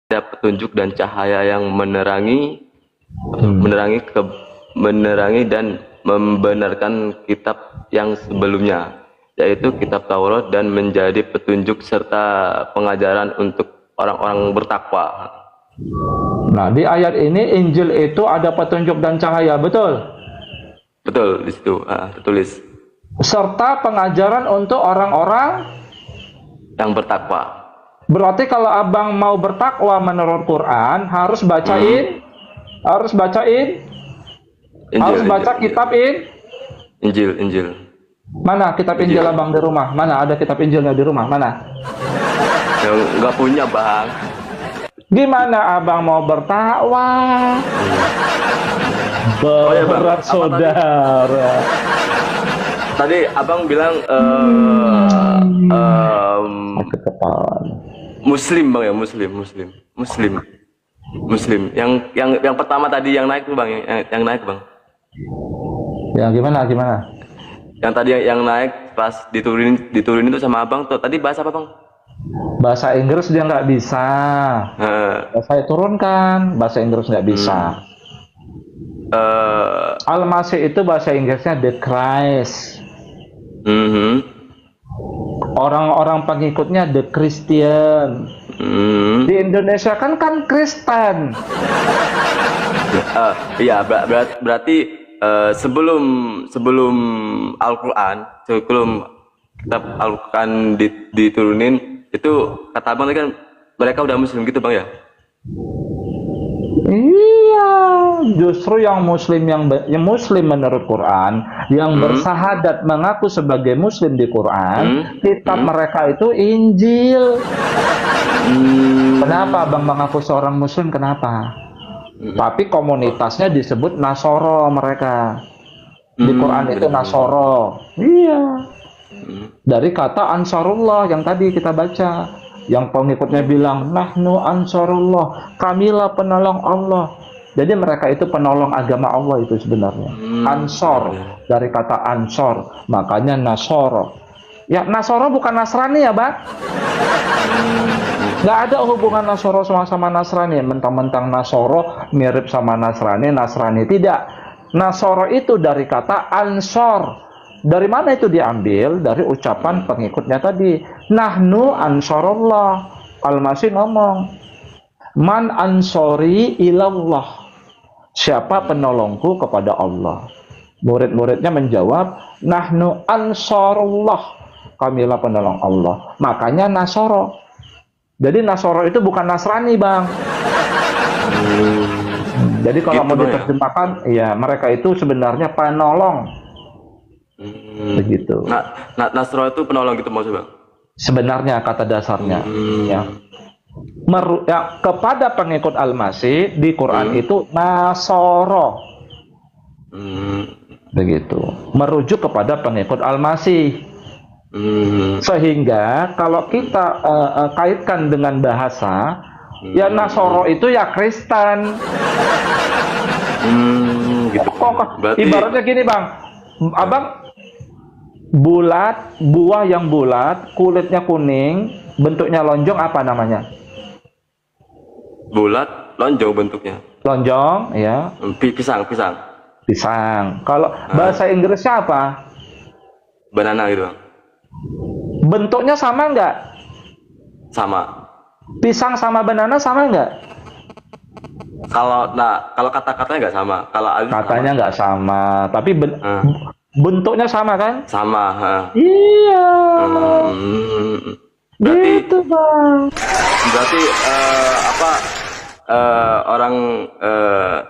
ada petunjuk dan cahaya yang menerangi Hmm. menerangi dan membenarkan kitab yang sebelumnya, yaitu kitab Taurat, dan menjadi petunjuk serta pengajaran untuk orang-orang bertakwa. Nah, di ayat ini Injil itu ada petunjuk dan cahaya, betul? Betul, di situ tertulis Serta pengajaran untuk orang-orang. yang bertakwa. Berarti kalau abang mau bertakwa menurut Quran, harus bacain, harus bacain, harus baca kitab Injil, Injil. Mana kitab Injil abang di rumah? Mana ada kitab Injilnya di rumah? Mana? Yang nggak punya, Bang. Gimana abang mau bertakwa? ya, Bang. Berat saudara. Tadi abang bilang Sakit kepala. Muslim, Bang, ya, Muslim. Yang pertama tadi yang naik tuh, Bang, yang naik, Bang. Ya gimana? Yang tadi yang naik pas diturunin tuh sama abang tuh. Tadi bahasa apa, Bang? Bahasa Inggris dia nggak bisa. Saya turunkan, bahasa Inggris nggak bisa. Al-Masih itu bahasa Inggrisnya the Christ. Orang-orang pengikutnya the Christian. Di Indonesia kan Kristen. Iya, berarti sebelum Al-Quran, sebelum kitab Al-Quran diturunin, itu kata abang tadi kan mereka udah Muslim gitu, Bang, ya? Iya, justru yang Muslim yang Muslim menurut Quran, yang bersahadat mengaku sebagai Muslim di Quran, kitab mereka itu Injil. Kenapa abang mengaku seorang Muslim? Kenapa? Tapi komunitasnya disebut Nasoro mereka. Di Quran itu Nasoro. Iya. Dari kata Ansarullah yang tadi kita baca. Yang pengikutnya bilang, Nahnu Ansarullah, kamilah penolong Allah. Jadi mereka itu penolong agama Allah itu sebenarnya. Ansor, dari kata Ansor, makanya Nasoro. Ya, Nasoro bukan Nasrani ya, Bang? Nggak ada hubungan Nasoro sama Nasrani. Mentang-mentang Nasoro mirip sama Nasrani. Tidak. Nasoro itu dari kata Ansor. Dari mana itu diambil? Dari ucapan pengikutnya tadi. Nahnu Ansarullah. Al-Masih ngomong, Man ansori ilallah. Siapa penolongku kepada Allah? Murid-muridnya menjawab, Nahnu Ansarullah. Kamilah penolong Allah. Makanya Nasoro. Jadi Nasoro itu bukan Nasrani, Bang. Jadi kalau mau diterjemahkan, ya mereka itu sebenarnya penolong. Begitu. Nasro itu penolong gitu maksudnya, Bang? Sebenarnya kata dasarnya. Ya. Kepada pengikut Al-Masih di Quran itu Nasoro. Begitu. Merujuk kepada pengikut Al-Masih. Sehingga kalau kita kaitkan dengan bahasa, ya Nasoro itu ya Kristen. Gitu. Berarti... Ibaratnya gini, Bang. Abang bulat, buah yang bulat, kulitnya kuning, bentuknya lonjong, apa namanya? Bulat, lonjong bentuknya. Lonjong, ya. Pisang. Kalau bahasa Inggrisnya apa? Banana gitu, Bang. Bentuknya sama nggak? Sama. Pisang sama banana sama nggak? Kalau kata-katanya nggak sama. Kalau katanya nggak sama, tapi bentuknya sama kan? Sama. Iya. Berarti gitu, Bang. Berarti orang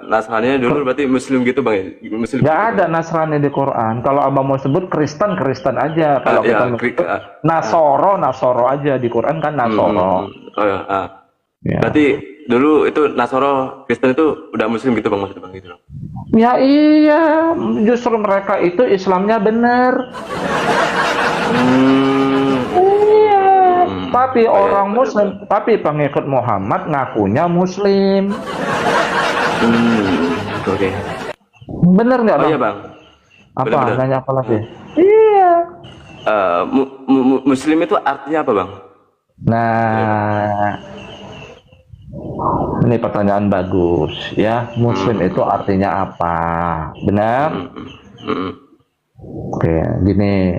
Nasrani dulu berarti Muslim gitu, Bang? Muslim. Nggak ada Nasrani di Quran. Kalau abang mau sebut Kristen aja. Kalau kita Nasoro aja di Quran kan Nasoro. Ya. Berarti dulu itu Nasoro Kristen itu udah Muslim gitu, Bang, maksudnya, Bang, gitu. Ya iya, justru mereka itu Islamnya bener. Iya, tapi orang Muslim, tapi pengikut Muhammad ngakunya Muslim. Oke. Bener nggak, Bang? Iya, Bang. Apa? Nanya apa lagi? Iya. Muslim itu artinya apa, Bang? Nah, Ini pertanyaan bagus ya. Muslim itu artinya apa? Benar? Oke, gini.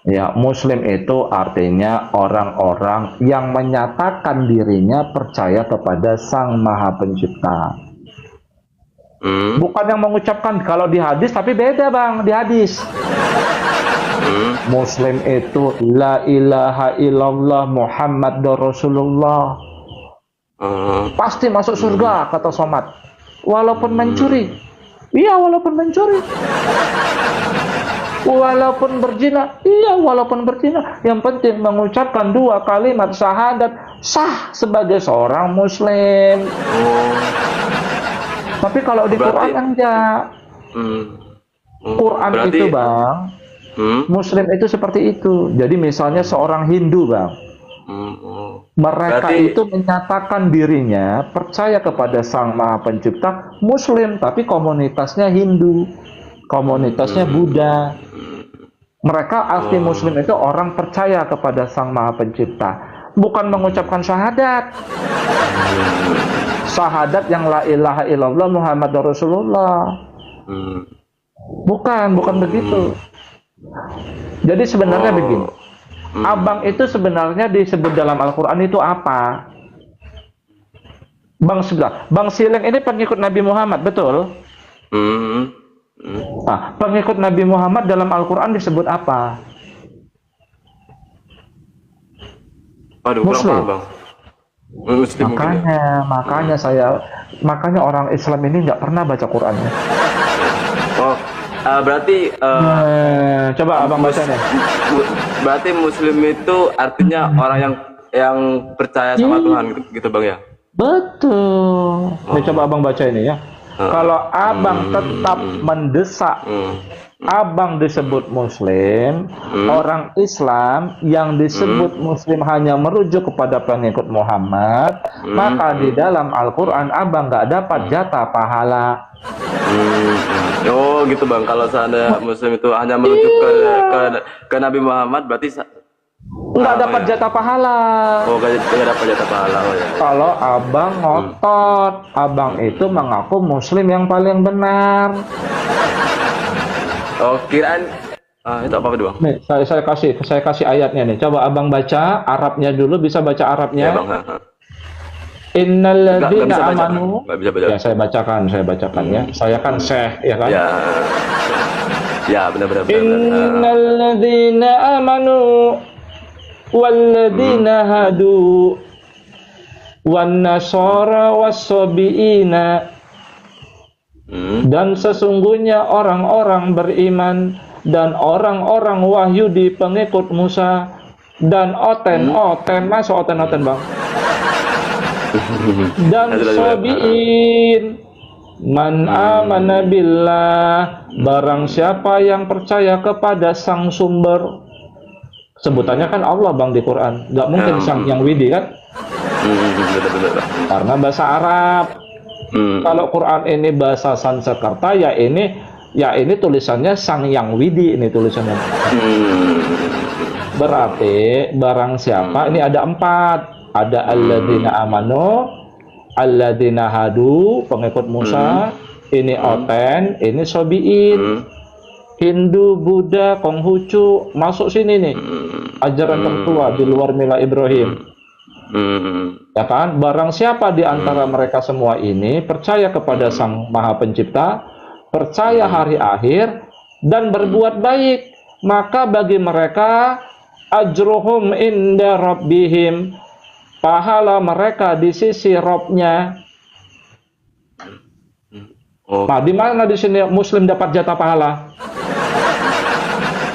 Ya, Muslim itu artinya orang-orang yang menyatakan dirinya percaya kepada Sang Maha Pencipta. Bukan yang mengucapkan. Kalau di hadis, tapi beda bang, di hadis. Muslim itu la ilaha illallah Muhammadur Rasulullah. Pasti masuk surga, kata Somad. Walaupun mencuri. Iya, walaupun mencuri. Walaupun berzina. Iya, walaupun berzina. Yang penting mengucapkan 2 kalimat syahadat, sah sebagai seorang Muslim. Tapi kalau di Quran enggak. Quran berarti, itu bang, Muslim itu seperti itu. Jadi misalnya seorang Hindu bang, mereka berarti, itu menyatakan dirinya percaya kepada Sang Maha Pencipta Muslim, tapi komunitasnya Hindu, komunitasnya Buddha. Mereka arti Muslim itu orang percaya kepada Sang Maha Pencipta, bukan mengucapkan syahadat. Syahadat yang la ilaha illallah Muhammadur Rasulullah. Bukan begitu. Jadi sebenarnya begini. Abang itu sebenarnya disebut dalam Al-Quran itu apa? Bang sebelah. Bang Sileng ini pengikut Nabi Muhammad, betul? Nah, pengikut Nabi Muhammad dalam Al-Quran disebut apa? Aduh, Muslim. Bang. Muslim makanya orang Islam ini nggak pernah baca Qurannya. Berarti coba abang baca nih. Berarti Muslim itu artinya orang yang percaya sama Tuhan gitu bang ya? Betul. Nih coba abang baca ini ya. Kalau abang tetap mendesak, abang disebut Muslim, orang Islam yang disebut Muslim hanya merujuk kepada pengikut Muhammad, maka di dalam Al-Quran abang nggak dapat jatah pahala. Oh gitu bang, kalau seandainya Muslim itu hanya merujuk ke Nabi Muhammad, berarti nggak dapat jatah pahala. Oh, nggak dapat jatah pahala. Oh, ya. Kalau abang ngotot, abang itu mengaku Muslim yang paling benar. Oh, kiraan itu apa bang? Nih, saya kasih ayatnya nih. Coba abang baca Arabnya dulu, bisa baca Arabnya? Ya, bang. Innalladzina amanu. Nggak bisa baca. Ya, saya bacakan ya. Saya kan syekh, ya kan? Ya, benar. Innalladzina amanu walladzina hadu wan nasara was-sabiina. Dan sesungguhnya orang-orang beriman dan orang-orang Wahyudi pengikut Musa dan oten masuk oten bang. Dan sabiin man amana billah, barang siapa yang percaya kepada sang sumber. Sebutannya kan Allah bang di Quran, nggak mungkin sang yang widi kan? Karena bahasa Arab. Kalau Quran ini bahasa Sanskerta, ya ini tulisannya sang yang widi, ini tulisannya. Berarti barang siapa, ini ada 4. Ada alladzina amanu, alladzina hadu, pengikut Musa, ini oten, ini sobiin, Hindu, Buddha, Konghucu, masuk sini nih, ajaran tertua di luar mila Ibrahim. Ya kan, barang siapa di antara mereka semua ini percaya kepada Sang Maha Pencipta, percaya hari akhir, dan berbuat baik, maka bagi mereka ajruhum inda rabbihim, pahala mereka di sisi Robnya. Nah, di mana di sini Muslim dapat jatah pahala?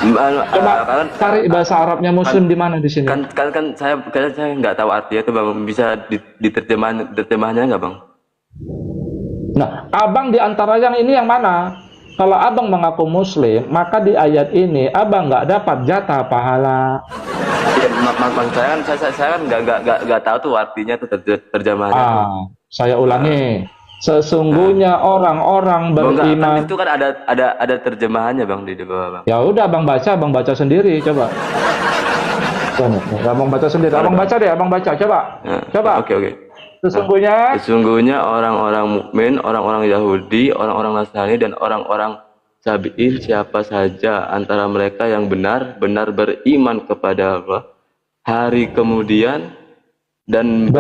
Coba cari bahasa Arabnya Muslim di mana di sini? Kan saya nggak tahu artinya itu bang, bisa diterjemahnya nggak bang? Nah, abang di antara yang ini yang mana? Kalau abang mengaku Muslim, maka di ayat ini abang nggak dapat jatah pahala. Ya, maksud saya kan nggak tahu tuh artinya tuh terjemahannya. Saya ulangi. Sesungguhnya orang-orang beriman. Kan itu kan ada terjemahannya bang di bawah bang. Ya udah abang baca sendiri coba. Abang baca sendiri. Abang baca deh, abang baca coba. Ya, Coba. Oke. Sesungguhnya orang-orang mukmin, orang-orang Yahudi, orang-orang Nasrani, dan orang-orang Sabi'in, siapa saja antara mereka yang benar-benar beriman kepada Allah, hari kemudian dan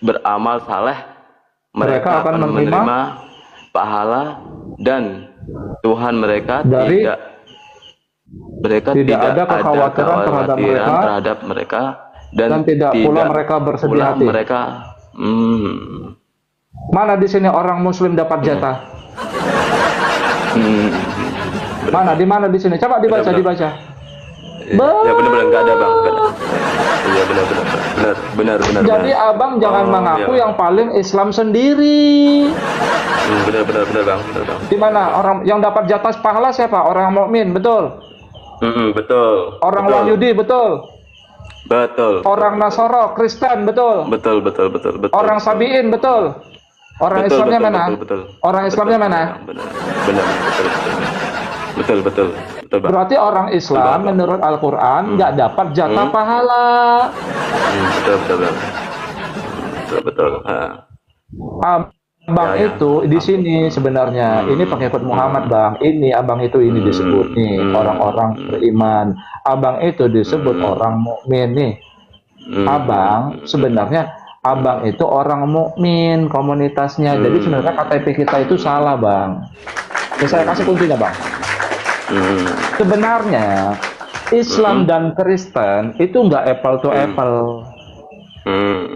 beramal saleh, mereka akan menerima pahala, dan Tuhan mereka tidak ada kekhawatiran terhadap mereka, dan tidak pula mereka bersedih hati. Mana di sini orang Muslim dapat jatah? Di mana di sini? Coba dibaca. Ya benar-benar nggak ada bang. Iya benar. Jadi abang jangan mengaku yang paling Islam sendiri. Benar bang. Di mana orang yang dapat jatah pahala siapa? Orang mukmin, betul? Betul. Orang Yahudi, betul? Betul. Orang Nasoro, Kristen, betul? Betul. Orang Sabi'in, betul? Orang Islamnya mana? Orang Islamnya mana? Betul. Berarti orang Islam menurut Al-Quran nggak dapat jatah pahala. Betul. Abang itu di sini sebenarnya ini pengikut Muhammad bang. Ini abang itu ini disebut nih orang-orang beriman. Abang itu disebut orang mukmin nih. Abang sebenarnya abang itu orang mukmin komunitasnya. Jadi sebenarnya KTP kita itu salah bang. Ini saya kasih kuncinya bang. Sebenarnya Islam dan Kristen itu nggak apple to apple.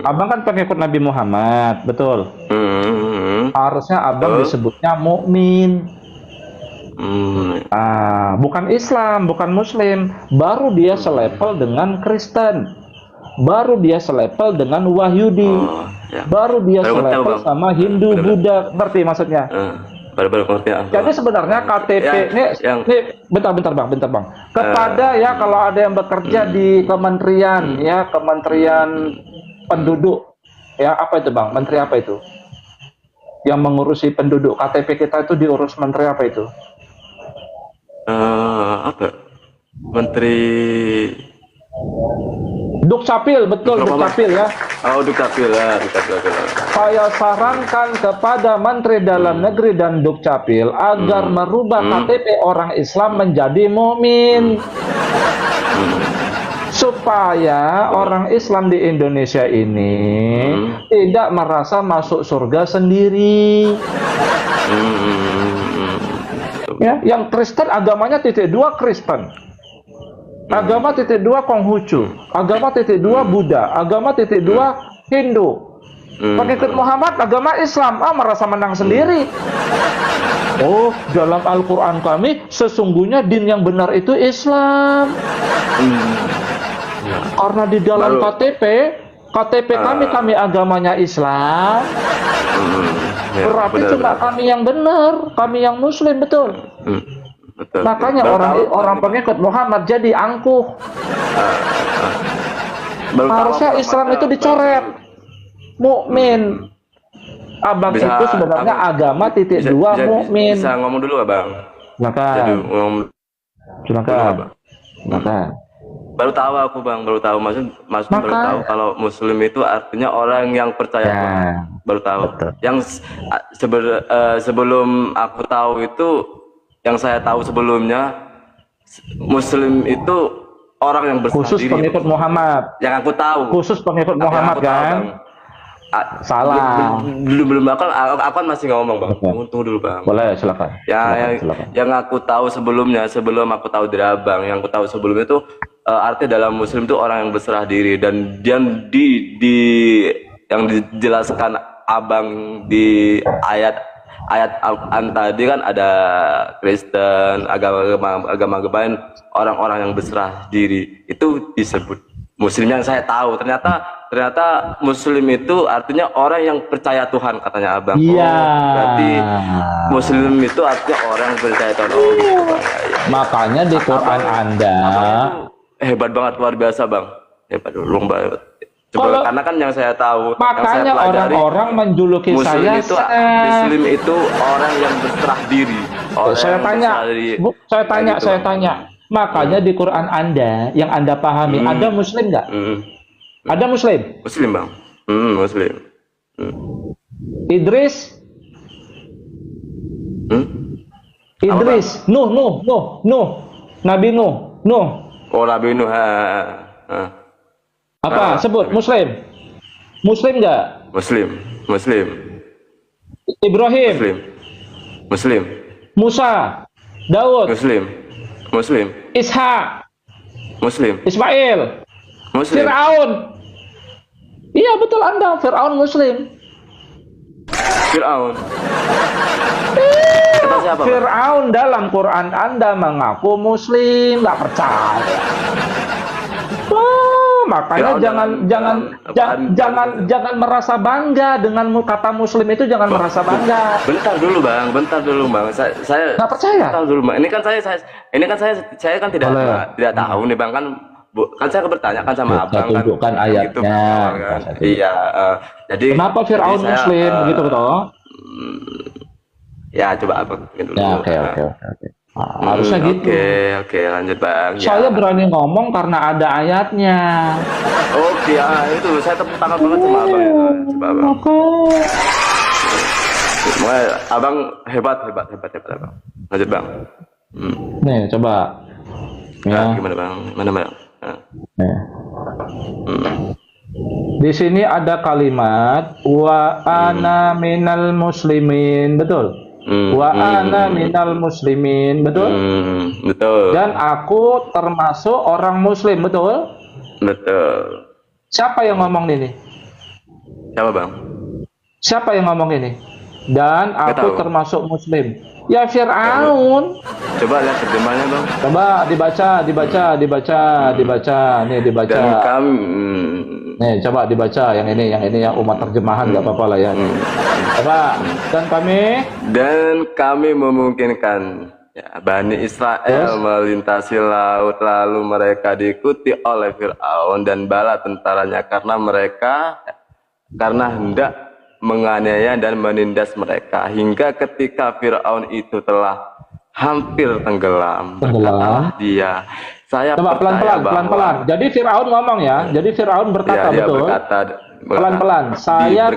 Abang kan pengikut Nabi Muhammad, betul? Harusnya abang disebutnya mukmin. Bukan Islam, bukan Muslim. Baru dia selevel dengan Kristen. Baru dia selevel dengan Wahyudi. Baru dia selevel sama Hindu, Buddha. Ngerti maksudnya? Baru ya. Jadi sebenarnya KTP ini bentar bang. Kepada ya kalau ada yang bekerja di kementerian ya, Kementerian Penduduk ya, apa itu bang? Menteri apa itu? Yang mengurusi penduduk, KTP kita itu diurus menteri apa itu? Apa? Menteri Dukcapil, betul Dukcapil ya. Oh Dukcapil ya, Saya sarankan kepada Menteri Dalam Negeri dan Dukcapil agar merubah KTP orang Islam menjadi mukmin. Supaya orang Islam di Indonesia ini tidak merasa masuk surga sendiri. Ya, yang Kristen agamanya titik 2 Kristen. Agama titik 2 Konghucu. Agama titik 2 Buddha. Agama titik 2 Hindu. Pengikut Muhammad agama Islam. Merasa menang sendiri. Oh, dalam Al-Quran kami sesungguhnya din yang benar itu Islam. Karena di dalam KTP kami agamanya Islam. Berarti cuma kami yang benar, kami yang Muslim, betul. Makanya orang pengikut Muhammad jadi angkuh. Harusnya Islam itu dicoret. Mukmin. Abang itu sebenarnya agama titik 2 mukmin. Bisa ngomong dulu abang? Silakan. Baru tahu aku bang, baru tahu maksudnya baru tahu kalau Muslim itu artinya orang yang percaya Tuhan. Baru tahu. Betul. Yang sebelum aku tahu itu, yang saya tahu sebelumnya Muslim itu orang yang berserah khusus diri. Pengikut Muhammad. Yang aku tahu. Khusus pengikut Muhammad kan? Salah. Belum aku kan masih ngomong bang. Tunggu dulu bang. Boleh silakan. Yang aku tahu sebelumnya, sebelum aku tahu dari abang, yang aku tahu sebelumnya itu artinya dalam Muslim itu orang yang berserah diri, dan yang dijelaskan abang di ayat Al-Quran tadi kan ada Kristen, agama lain, orang-orang yang berserah diri itu disebut Muslim. Yang saya tahu ternyata Muslim itu artinya orang yang percaya Tuhan, katanya abang. Iya. Berarti Muslim itu artinya orang yang percaya Tuhan. Gitu, bang. Makanya di Quran Anda hebat banget, luar biasa bang, hebat dulu banget. Karena kan yang saya tahu, makanya orang-orang menjuluki Muslim Muslim itu orang yang berserah diri. Saya tanya. Makanya di Quran Anda yang Anda pahami ada Muslim nggak? Ada Muslim? Muslim bang. Muslim. Hmm. Idris, Hmm? Idris, Nuh, Nabi Nuh. Oh, Nabi Nuh. Apa? Sebut Muslim. Muslim nggak? Muslim. Muslim. Ibrahim, Muslim. Muslim. Musa, Daud, Muslim. Muslim. Ishak, Muslim. Ismail, Muslim. Fir'aun. Iya betul Anda, Fir'aun Muslim. Fir'aun. Kata siapa, Bang? Fir'aun dalam Quran Anda mengaku Muslim, nggak percaya. Makanya Fir'aun jangan merasa bangga dengan kata Muslim itu, jangan merasa bangga. Bentar dulu bang. Saya Nggak percaya? bentar dulu bang. Saya kan tidak Boleh. tidak tahu nih bang, kan saya bertanya kan sama Kita abang kan. tunjukkan Gitu, ayatnya. kan. Iya. Jadi Kenapa Fir'aun jadi saya, Muslim begitu toh? Ya coba abang dulu. Ya oke. Harusnya gitu. Oke, lanjut bang. Saya Ya. berani ngomong karena ada ayatnya. Oke, itu saya tepuk tangan banget sama abang itu. Coba abang. Mulai, abang hebat abang. Lanjut bang. Nih coba. Ya. Gimana bang? Mana bang? Nih. Di sini ada kalimat wa ana minal muslimin, betul? Wa ana minal muslimin, betul? Betul. Dan aku termasuk orang muslim, betul? Betul. Siapa yang ngomong ini? Siapa bang? Siapa yang ngomong ini? Dan Nggak aku tahu. termasuk muslim. Ya Fir'aun. Coba lihat terjemahannya bang. Coba dibaca. Nih dibaca. Dan kami Nih coba dibaca yang ini yang umat terjemahan nggak apa-apa lah ya. Coba. Dan kami memungkinkan ya, Bani Israel Terus? melintasi laut, lalu mereka diikuti oleh Fir'aun dan bala tentaranya karena hendak menganiaya dan menindas mereka hingga ketika Fir'aun itu telah hampir tenggelam. Berkatalah dia, saya Coba percaya pelan-pelan. Jadi Fir'aun ngomong ya. Jadi Fir'aun berkata, dia betul. Pelan-pelan. Saya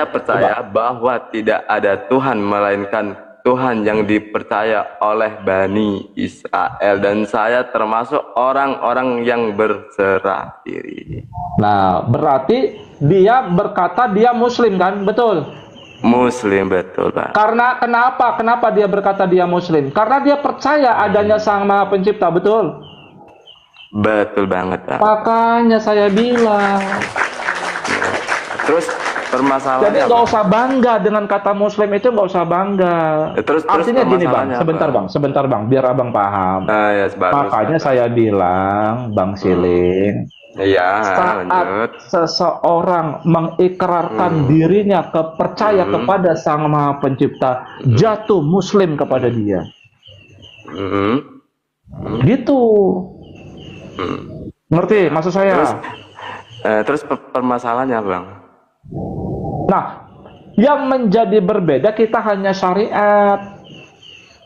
percaya bahwa tidak ada Tuhan melainkan Tuhan yang dipercaya oleh Bani Israel, dan saya termasuk orang-orang yang berserah diri. Nah, berarti dia berkata dia Muslim kan? Betul. Muslim, betul Pak. Karena kenapa dia berkata dia Muslim? Karena dia percaya adanya Sang Maha Pencipta, betul? Betul banget Pak. Makanya saya bilang. Terus Jadi permasalahannya nggak apa? usah bangga dengan kata Muslim itu, nggak usah bangga. Terus Artinya gini bang, permasalahannya sebentar bang, biar abang paham. Ya, Makanya saya bilang, Bang Siling, iya, saat lanjut. seseorang mengikrarkan dirinya percaya kepada Sang Maha Pencipta, jatuh Muslim kepada dia. Gitu. Ngerti maksud saya? Terus permasalahannya bang? Nah, yang menjadi berbeda kita hanya syariat.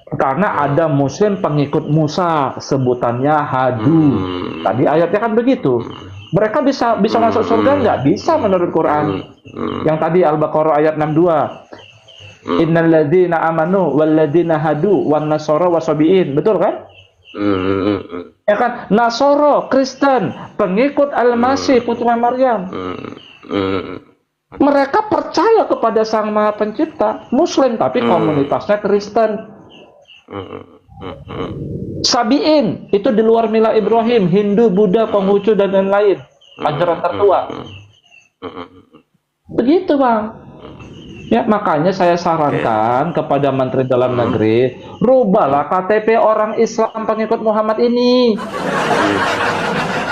Karena ada Muslim pengikut Musa, sebutannya Hadu. Tadi ayatnya kan begitu. Mereka bisa masuk surga nggak? Bisa menurut Quran. Yang tadi Al-Baqarah ayat 62. Innal ladzina amanu wal ladzina hadu wan nasara wasabiin. Betul kan? Ya kan? Nasoro, Kristen, pengikut Al-Masih putra Maryam. Mereka percaya kepada Sang Maha Pencipta, Muslim tapi komunitasnya Kristen. Sabiin itu di luar mila Ibrahim, Hindu, Buddha, Konghucu dan lain-lain, ajaran tertua. Begitu bang. Ya makanya saya sarankan kepada Menteri Dalam Negeri, rubahlah KTP orang Islam pengikut Muhammad ini.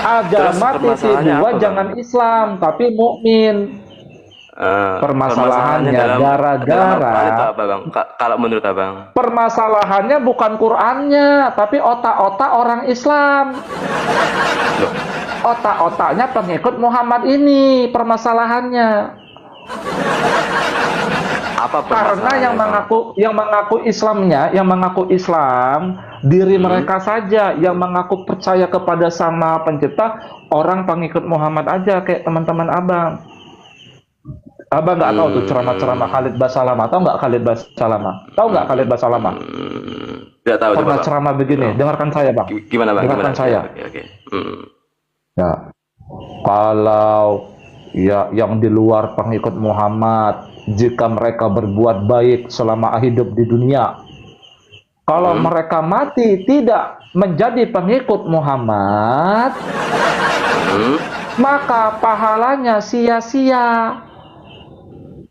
Agama TV2 jangan Islam tapi mukmin. Permasalahannya gara-gara kalau menurut abang, permasalahannya bukan Qurannya tapi otak-otak orang Islam. Otak-otaknya pengikut Muhammad ini permasalahannya. Apa Karena yang permasalahannya, Bang? mengaku Islamnya, yang mengaku Islam diri Hmm. mereka saja, yang mengaku percaya kepada Sang Maha Pencipta, orang pengikut Muhammad aja kayak teman-teman Abang. Abang nggak tahu tuh ceramah-ceramah Hmm. Khalid Basalamah, tahu nggak Khalid Basalamah? Tahu nggak Khalid Basalamah? Tidak tahu, coba Pernah Bang. ceramah begini, Oh. dengarkan saya Bang, Gimana, Bang? Gimana? dengarkan Ya, saya. oke, oke. Hmm. Ya, kalau ya yang di luar pengikut Muhammad, jika mereka berbuat baik selama hidup di dunia, kalau Hmm. mereka mati tidak menjadi pengikut Muhammad, Hmm. maka pahalanya sia-sia.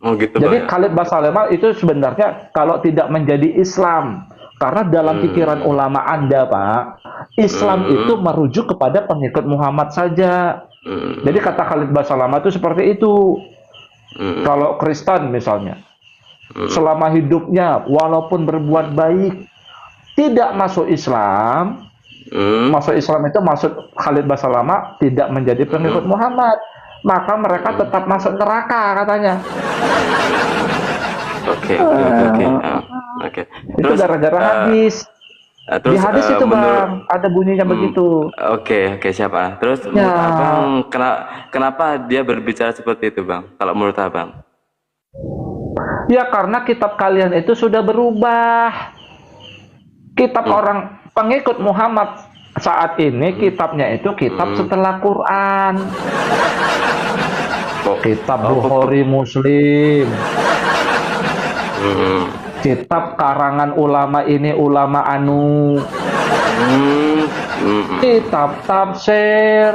Oh gitu, Bang, Jadi ya. Khalid Basalamah itu sebenarnya kalau tidak menjadi Islam, karena dalam pikiran Hmm. ulama Anda, Pak, Islam itu Hmm. merujuk kepada pengikut Muhammad saja. Jadi Hmm. kata Khalid Basalamah itu seperti itu. Hmm. Kalau Kristen misalnya, Hmm. selama hidupnya walaupun berbuat baik, tidak masuk Islam, Hmm. masuk Islam itu maksud Khalid Basalamah tidak menjadi pengikut Hmm. Muhammad, maka mereka Hmm. tetap masuk neraka katanya. Oke, oke, oke, oke. Oke. Itu Terus, gara-gara hadis. Di terus hadis itu menurut, Bang, ada bunyinya begitu. oke, oke, siapa? Terus menurut Ya, Abang, kenapa dia berbicara seperti itu, Bang? Kalau menurut Abang? ya karena kitab kalian itu sudah berubah. Kitab Hmm. orang pengikut Muhammad saat ini kitabnya itu kitab Hmm. setelah Quran. Kok? Kitab Oh, Bukhari Muslim, Hmm. kitab karangan ulama ini ulama anu, Hmm. Hmm. kitab tafsir.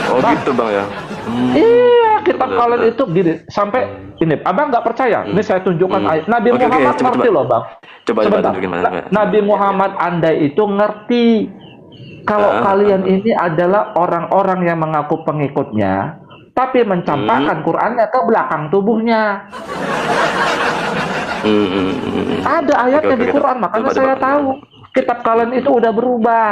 Oh Bang, gitu, Bang, ya. Hmm. iya, kitab Benar, kalian benar. itu gini sampai ini. Abang nggak percaya? Ini saya tunjukkan ayat. Nabi Oke, oke, Muhammad coba, ngerti coba. loh, Bang. Coba, coba Sebentar. tunjukin, Mas. Nabi Muhammad Anda itu ngerti kalau kalian ini adalah orang-orang yang mengaku pengikutnya, tapi mencampakkan Qurannya ke belakang tubuhnya. Ada ayatnya Oke, di oke, Quran, makanya coba, saya coba. tahu kitab kalian itu udah berubah.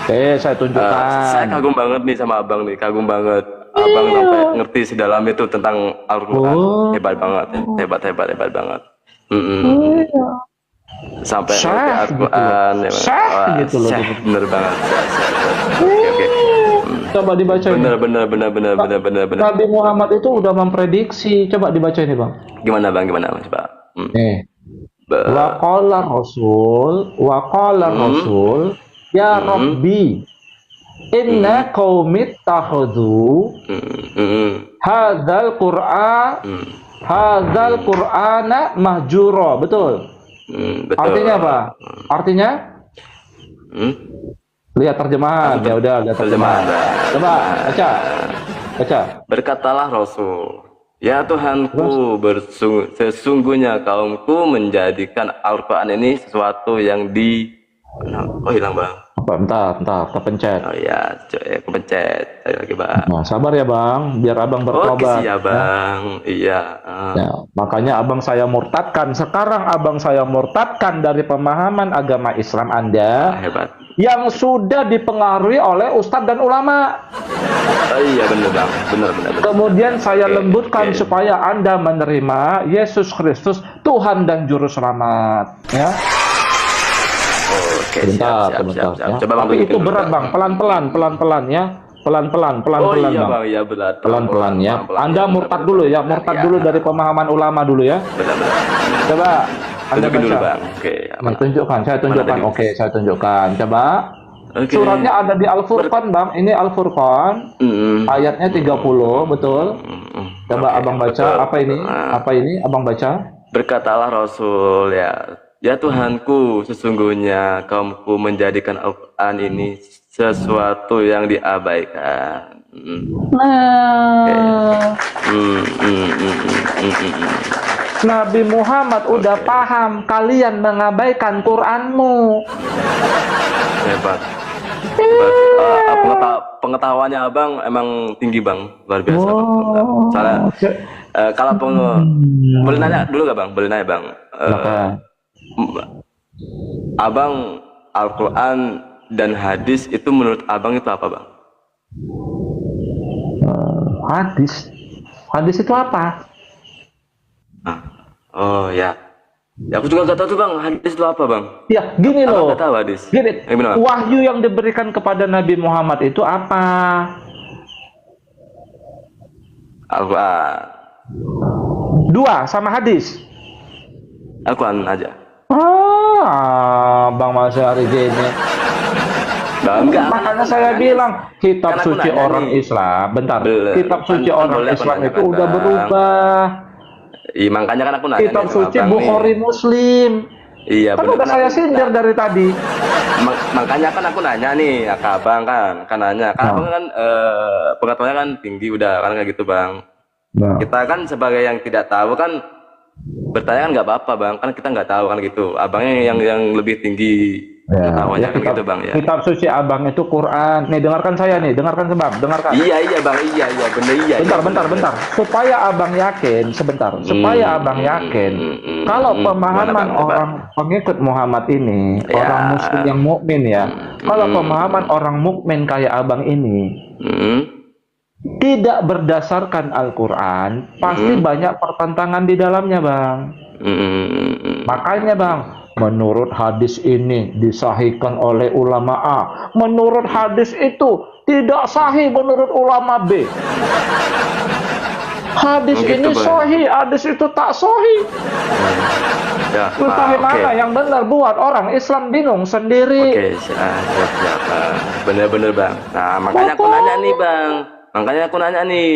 Saya Saya tunjukkan. kagum banget nih sama Abang nih, kagum banget. Abang sampai ngerti sedalam itu tentang Al-Quran. Oh, Hebat banget, hebat, hebat, hebat banget. iya. Sampai ngerti Syah gitu loh. Al-Quran. Ya, Syah wah, gitu loh. syah, bener banget. Syah. Oke, oke. Coba dibaca ini. Bener, bener, bener, bener, bener, bener, bener. Nabi Muhammad itu udah memprediksi. Coba dibaca ini, Bang. Gimana, Bang? Gimana, Mas? Pak? Nih. Be- Waqala Rasul, ya Rabbi, inna qaumit takhudhu hadzal Qur'ana mahjura. Betul. betul. Artinya apa? Artinya Hmm? lihat terjemahan. Ya udah, lihat terjemahan. Coba baca. Baca. Berkatalah Rasul, ya Tuhanku, sesungguhnya kaumku menjadikan Al-Quran ini sesuatu yang Oh, hilang, Bang. Apa? Bentar, kepencet. Oh ya, kepencet. Ayo lagi, Bang. Nah, sabar ya Bang, biar Abang Oke, bertobat. siap, Bang. Iya. Ya, makanya Abang saya murtadkan. Sekarang Abang saya murtadkan dari pemahaman agama Islam Anda Hebat. yang sudah dipengaruhi oleh ustadz dan ulama. Oh iya, bener, Bang. Bener, bener, bener. Kemudian saya Oke, lembutkan oke. supaya Anda menerima Yesus Kristus Tuhan dan Juru Selamat. Ya, Oke, sebentar, siap. ya. Coba, Bang, Tapi itu tunjukin dulu, berat Bang, pelan-pelan ya. Pelan-pelan Oh iya, Bang. Bang. Iya, benar. Pelan-pelan ya. pelan-pelan, Anda ya, murtad benar, dulu ya, benar, murtad ya. dulu dari pemahaman ulama dulu ya. Benar. Coba Anda Tunjukin dulu, baca. Bang. Oke. Nah, tunjukkan, saya tunjukkan. tadi? Oke, saya tunjukkan. Coba. Oke. Suratnya ada di Al-Furqan, Bang. Ini Al-Furqan. Mm-mm. Ayatnya 30, betul. Mm-mm. Coba Oke, Abang baca. betul. Apa ini? Apa ini? Abang baca. Berkatalah Rasul, ya Tuhanku, sesungguhnya kaumku menjadikan Al-Quran ini sesuatu yang diabaikan. Nah, Nabi Nabi Muhammad udah paham kalian mengabaikan Quranmu. Hebat. Pengetahuannya Abang emang tinggi, Bang, luar biasa, Bang. Soalnya kalau boleh nanya dulu gak, Bang? Boleh nanya, Bang. Abang, Al-Quran dan hadis itu menurut Abang itu apa, Bang? Hadis. Hadis itu apa? Oh ya. Ya aku juga nggak tahu tuh bang, hadis itu apa bang? Ya, gini Abang loh. nggak tahu hadis? Gini, Gimana bang? wahyu yang diberikan kepada Nabi Muhammad itu apa? Al-Quran. Dua sama hadis. Al-Quran aja. Bang masih hari gini. Bang, enggak. Makanya saya bilang kitab Kan aku suci nanya orang nih. Islam. Bentar, kitab Kan suci orang boleh aku Islam nanya itu kan udah bang? berubah. Iya makanya kan aku nanya Kitab nih sama suci abang nih. Bukhari Muslim. Iya Kan bener udah kan saya aku. sindir dari tadi. Makanya kan aku nanya nih ke abang kan nanya. Kan abang Nah, kan pengetahuannya kan tinggi udah kan kayak gitu bang. nah. Kita kan sebagai yang tidak tahu kan bertanya kan nggak apa-apa bang. Kan kita nggak tahu kan gitu. Abangnya yang lebih tinggi pengetahuannya Ya kan kitab, gitu bang ya. kitab suci abang itu Quran. Nih dengarkan saya nih, dengarkan sebab, dengarkan. Iya bang iya bener iya. Bentar, iya, bentar, bener. bentar. Supaya abang yakin, sebentar. Supaya abang yakin, kalau Gimana pemahaman bang? Coba. orang pengikut Muhammad ini, Ya. orang Muslim yang mukmin ya, kalau pemahaman orang mukmin kayak abang ini Hmm, tidak berdasarkan Al-Quran, pasti banyak pertentangan di dalamnya, bang. Makanya, bang, menurut hadis ini disahihkan oleh ulama A, menurut hadis itu tidak sahih menurut ulama B. Hadis Oh, gitu, ini Bang. sahih, hadis itu tak sahih. Ya, Itu sahih oke. mana yang benar, buat orang Islam bingung sendiri. Oke, siap. Bener-bener bang. Nah, makanya aku Betul. nanya nih bang. Makanya aku nanya nih.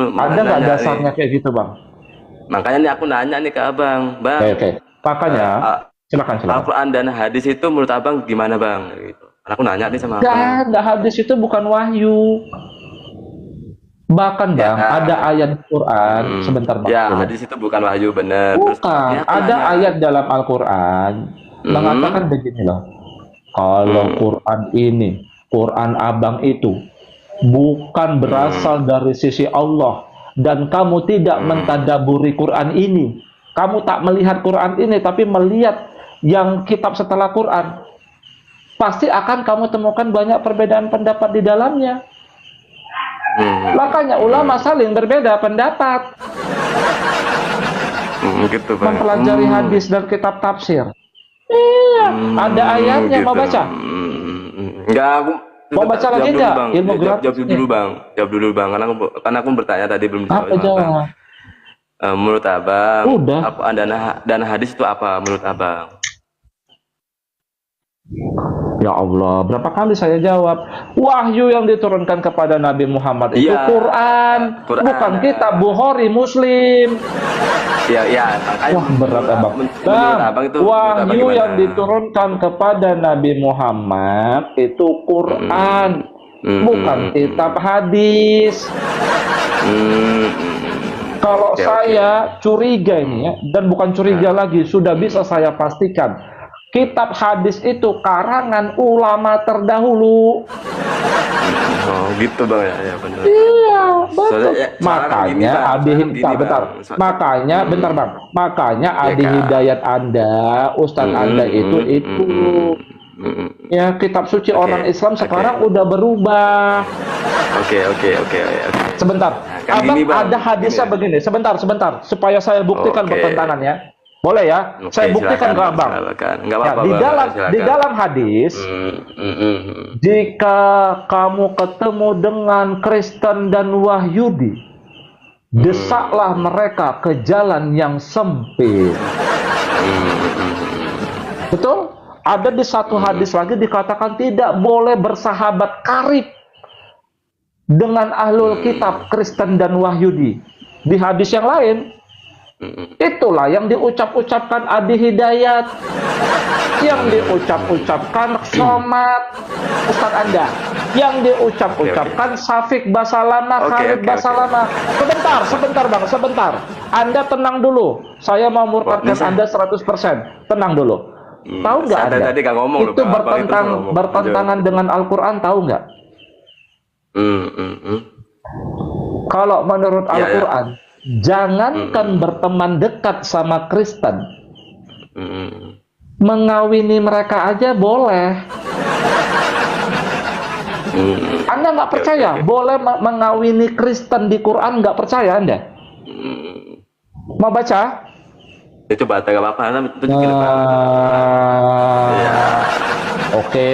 Ada nggak nanya dasarnya nih. kayak gitu, bang? Makanya nih aku nanya nih ke abang. Bang, Oke. Makanya, silakan. Al-Quran dan hadis itu menurut abang gimana bang? Gitu. Karena aku nanya nih sama abang. Nggak, hadis itu bukan wahyu. Bahkan, bang, Ya. ada ayat Quran. Sebentar, bang. Ya, Dulu. hadis itu bukan wahyu bener. Terus, Bukan, ya, aku ada nanya. ayat dalam Al-Quran mengatakan begini loh. Kalau Quran ini, Quran abang itu bukan berasal dari sisi Allah dan kamu tidak mentadaburi Quran ini. Kamu tak melihat Quran ini tapi melihat yang kitab setelah Quran. Pasti akan kamu temukan banyak perbedaan pendapat di dalamnya. Makanya ulama saling berbeda pendapat. Gitu bang. Mempelajari hadis dan kitab tafsir. Iya, ada ayatnya, mau Gitu. baca? Enggak, aku Mau baca jawab lagi dulu, nggak? Bang. Ilmu Jawab gratis nih. dulu bang. Jawab dulu bang. Karena aku bertanya tadi belum dijawab Apa sama abang. jawab? Menurut abang, Udah. apa dan hadis itu apa menurut abang? Ya Allah, berapa kali saya jawab? Wahyu yang diturunkan kepada Nabi Muhammad itu Iya, Quran, Quran. bukan kitab Bukhari Muslim. Ya, makanya Wah, berat abang. menurut abang itu menurut abang Wahyu gimana? yang diturunkan kepada Nabi Muhammad itu Quran, bukan kitab hadis. Kalau Oke, saya curiga ini ya, dan bukan curiga lagi, sudah bisa saya pastikan, kitab hadis itu karangan ulama terdahulu. Oh gitu bang ya benar. Iya, betul. Soalnya, gini, Makanya Bang. Adi Soalnya gini, bentar. Bang. Makanya bentar, bang. Makanya Adi Kak. Hidayat Anda, Ustadz Anda itu. Ya, kitab suci orang Islam sekarang udah berubah. Oke. Sebentar, kan abang gini, Bang. ada hadisnya Gini ya. begini. Sebentar, supaya saya buktikan Oke. pertentangannya. Boleh ya? Oke, Saya buktikan ke silakan, abang. silakan. Nggak Ya, apa-apa, di Bang. dalam Silakan. di dalam hadis, jika kamu ketemu dengan Kristen dan Wahyudi, desaklah mereka ke jalan yang sempit. Betul? Ada di satu hadis lagi dikatakan tidak boleh bersahabat karib dengan ahlul kitab Kristen dan Wahyudi. Di hadis yang lain, itulah yang diucap-ucapkan Adi Hidayat, yang diucap-ucapkan Somad Ustaz Anda, yang diucap-uapkan Safik Basalama, Khalid Basalama. Sebentar bang, sebentar. Anda tenang dulu. Saya mau murtadkan Anda 100%. Tenang dulu. Tahu nggak Anda? Tadi nggak ngomong Itu bertentangan dengan Al-Quran, tahu nggak? Kalau menurut Al-Quran, jangankan berteman dekat sama Kristen, mengawini mereka aja boleh. Anda nggak percaya boleh mengawini Kristen di Quran? Nggak percaya Anda? Mau baca? Ya coba tak apa-apa, tunjukin bang. Ya. Oke.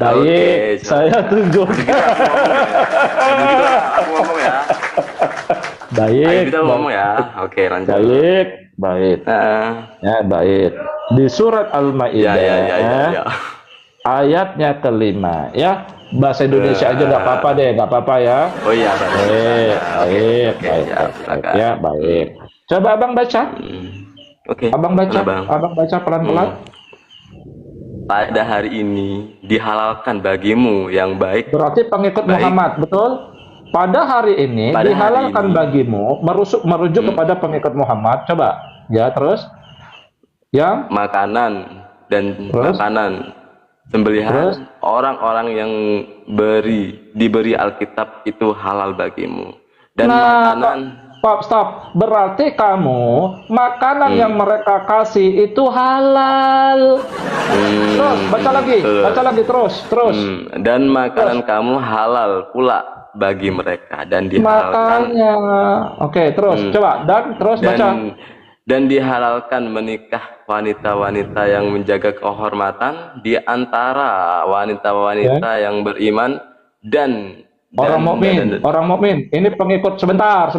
Oke, Baik, saya tunjukkan. Begitu aku ngomong ya. Baik, Kita ngomong ya. Oke, lanjut. baik, baik. Ya, baik. Di surat Al-Maidah, ya. ayatnya kelima, ya. Bahasa Indonesia aja nggak apa-apa deh, nggak apa-apa ya. Oh iya, Baik, ya, baik. Coba abang baca. Oke. Abang baca, Bang? abang baca pelan-pelan. Pada hari ini dihalalkan bagimu yang baik. Berarti pengikut Muhammad, betul? Pada hari ini Pada dihalalkan hari ini. Bagimu, merujuk kepada pengikut Muhammad. Coba, ya terus. Yang Makanan dan Terus? makanan sembelihan Terus? orang-orang yang diberi Alkitab itu halal bagimu. Dan Nah, makanan stop. Berarti kamu makanan yang mereka kasih itu halal. Terus, baca lagi terus. Dan makanan kamu halal pula bagi mereka dan dihalalkan. Makanya, oke, terus coba dan terus baca. Dan dihalalkan menikah wanita-wanita yang menjaga kehormatan di antara wanita-wanita yang beriman dan Orang mukmin. Ini pengikut sebentar.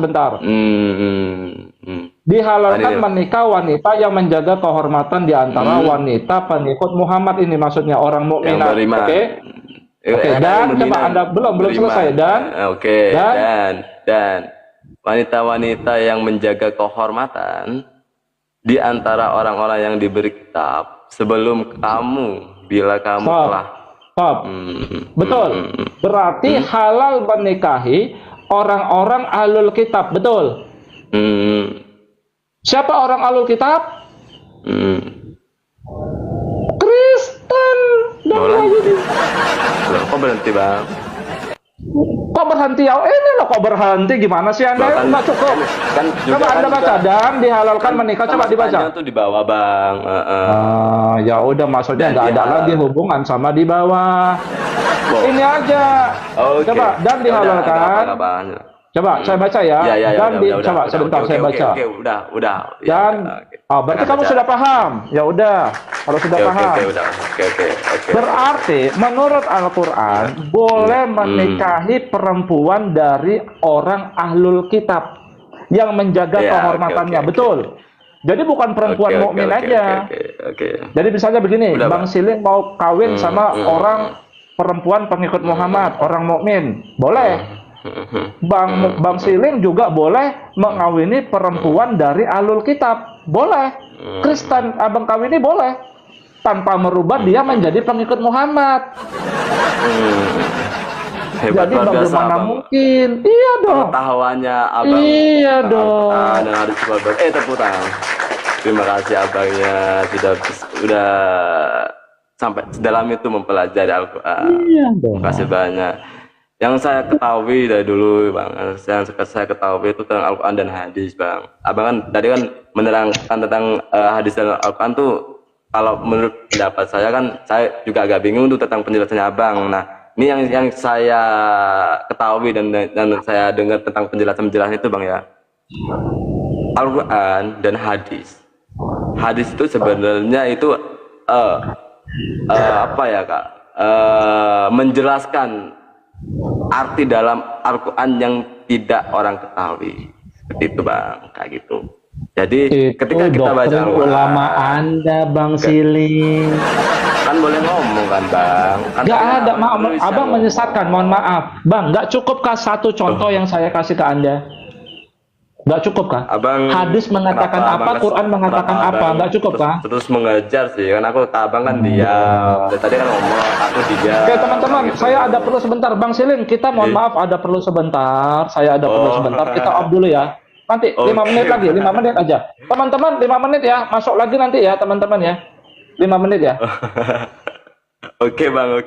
Dihalalkan menikah wanita yang menjaga kehormatan di antara wanita pengikut Muhammad, ini maksudnya orang mukminat. Oke, dan coba Anda belum selesai dan wanita-wanita yang menjaga kehormatan di antara orang-orang yang diberi kitab sebelum kamu, bila kamu telah betul. Berarti halal menikahi orang-orang ahlul kitab, betul? Siapa orang ahlul kitab? Kristen dan Yahudi. Kok berhenti bang? Kok berhenti ya? Ini loh kok berhenti, gimana sih Anda? Nggak cukup. Coba Anda baca, dan dihalalkan menikah, coba dibaca. Itu di bawah bang. Ya udah, maksudnya nggak ada lagi hubungan sama di bawah. Ini aja. Coba, dan dihalalkan. Coba saya baca ya. Coba sebentar saya baca. Udah. Dan berarti kamu sudah paham. Ya udah, kalau sudah paham. Berarti menurut Al-Qur'an boleh menikahi perempuan dari orang ahlul kitab yang menjaga kehormatannya, betul? Jadi bukan perempuan mukmin aja. Jadi misalnya begini, Bang Siling mau kawin sama orang perempuan pengikut Muhammad, orang mukmin, boleh. Bang Siling juga boleh mengawini perempuan dari ahlul kitab, boleh. Kristen abang kawini boleh, tanpa merubah dia menjadi pengikut Muhammad. Jadi bagaimana mungkin? Iya dong. Pengetahuannya abang. Iya dong. Dan harus tepuk tangan. Terima kasih abangnya sudah sampai sedalam itu mempelajari Al-Quran. Iya dong. Terima kasih banyak. Yang saya ketahui dari dulu bang, yang saya ketahui itu tentang Al-Quran dan hadis bang. Abang kan tadi kan menerangkan tentang hadis dan Al-Quran tuh, kalau menurut pendapat saya kan, saya juga agak bingung tuh tentang penjelasannya abang. Nah ini yang saya ketahui dan saya dengar tentang penjelasan itu bang ya, Al-Quran dan hadis. Hadis itu sebenarnya itu apa ya kak, menjelaskan arti dalam Al-Quran yang tidak orang ketahui, seperti itu bang, kayak gitu. Jadi ketika kita baca Al-Quran, ulama Anda Bang Siling kan boleh ngomong kan bang, kan nggak ada, abang menyesatkan, mohon maaf bang. Nggak cukupkah satu contoh yang saya kasih ke Anda? Nggak cukup kah? Hadis mengatakan apa, Quran mengatakan apa? Nggak cukup kah? Terus mengejar sih, kan aku ke abang kan diam. Tadi kan ngomong, aku diam. Oke teman-teman, saya ada perlu sebentar. Bang Siling, kita mohon maaf ada perlu sebentar. Saya ada perlu sebentar. Kita off dulu ya. Nanti 5 menit lagi, 5 menit aja. Teman-teman 5 menit ya, masuk lagi nanti ya teman-teman ya. 5 menit ya. Oke bang.